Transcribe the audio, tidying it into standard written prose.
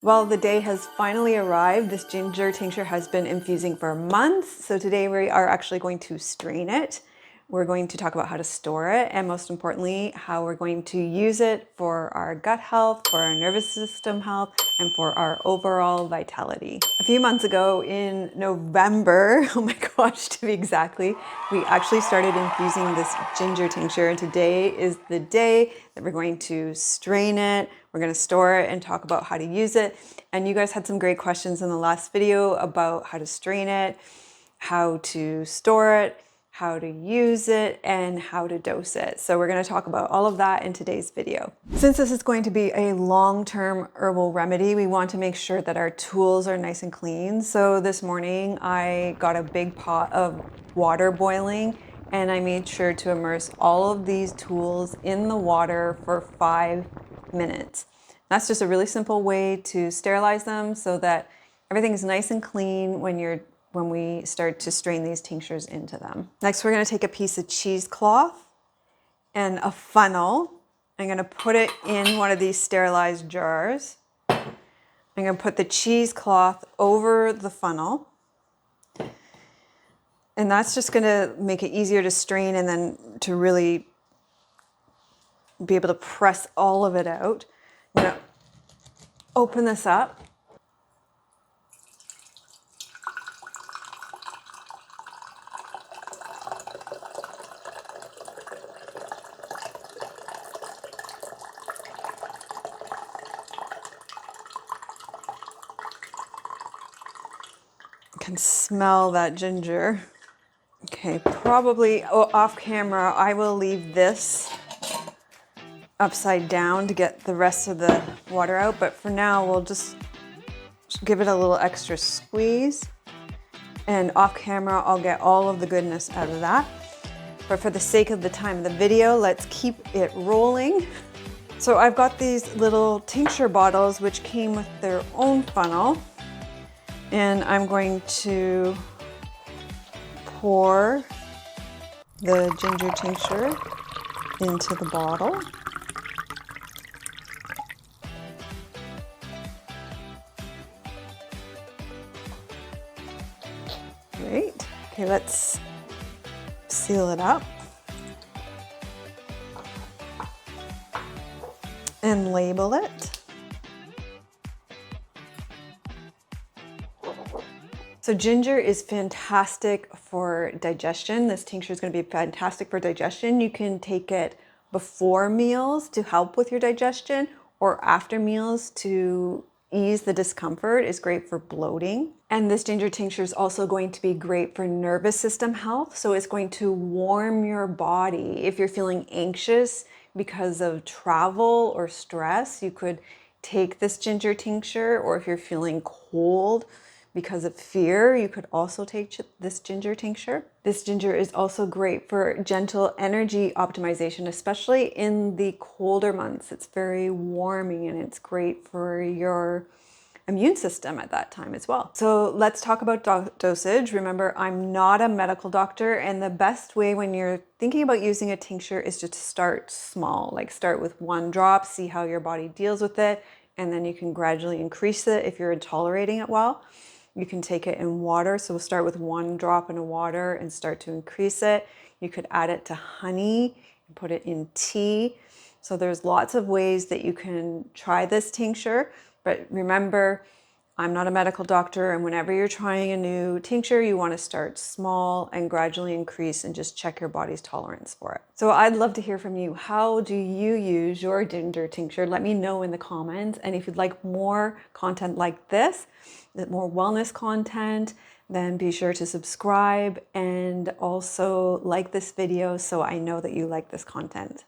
Well, the day has finally arrived. This ginger tincture has been infusing for months. So today we are actually going to strain it. We're going to talk about how to store it, and most importantly, how we're going to use it for our gut health, for our nervous system health, and for our overall vitality. A few months ago in November, oh my gosh, to be exactly, we actually started infusing this ginger tincture, and today is the day that we're going to strain it. We're going to store it and talk about how to use it. And you guys had some great questions in the last video about how to strain it, how to store it, how to use it, and how to dose it. So we're going to talk about all of that in today's video. Since this is going to be a long-term herbal remedy, we want to make sure that our tools are nice and clean. So this morning I got a big pot of water boiling, and I made sure to immerse all of these tools in the water for 5 minutes. That's just a really simple way to sterilize them so that everything is nice and clean when we start to strain these tinctures into them. Next, we're going to take a piece of cheesecloth and a funnel. I'm going to put it in one of these sterilized jars. I'm going to put the cheesecloth over the funnel. And that's just going to make it easier to strain and then to really be able to press all of it out. I'm going to open this up. Can smell that ginger. Okay, probably off camera, I will leave this upside down to get the rest of the water out, but for now we'll just give it a little extra squeeze, and off camera I'll get all of the goodness out of that. But for the sake of the time of the video, let's keep it rolling. So I've got these little tincture bottles which came with their own funnel. And I'm going to pour the ginger tincture into the bottle. Great. Okay, let's seal it up and label it. So ginger is fantastic for digestion. This tincture is going to be fantastic for digestion. You can take it before meals to help with your digestion, or after meals to ease the discomfort. It's great for bloating. And this ginger tincture is also going to be great for nervous system health. So it's going to warm your body. If you're feeling anxious because of travel or stress, you could take this ginger tincture, or if you're feeling cold because of fear, you could also take this ginger tincture. This ginger is also great for gentle energy optimization, especially in the colder months. It's very warming and it's great for your immune system at that time as well. So let's talk about dosage. Remember, I'm not a medical doctor, and the best way when you're thinking about using a tincture is just to start small, like start with 1 drop, see how your body deals with it, and then you can gradually increase it if you're tolerating it well. You can take it in water. So we'll start with 1 drop in water and start to increase it. You could add it to honey and put it in tea. So there's lots of ways that you can try this tincture. But remember, I'm not a medical doctor, and whenever you're trying a new tincture, you want to start small and gradually increase and just check your body's tolerance for it. So I'd love to hear from you. How do you use your ginger tincture? Let me know in the comments. And if you'd like more content like this, more wellness content, then be sure to subscribe and also like this video so I know that you like this content.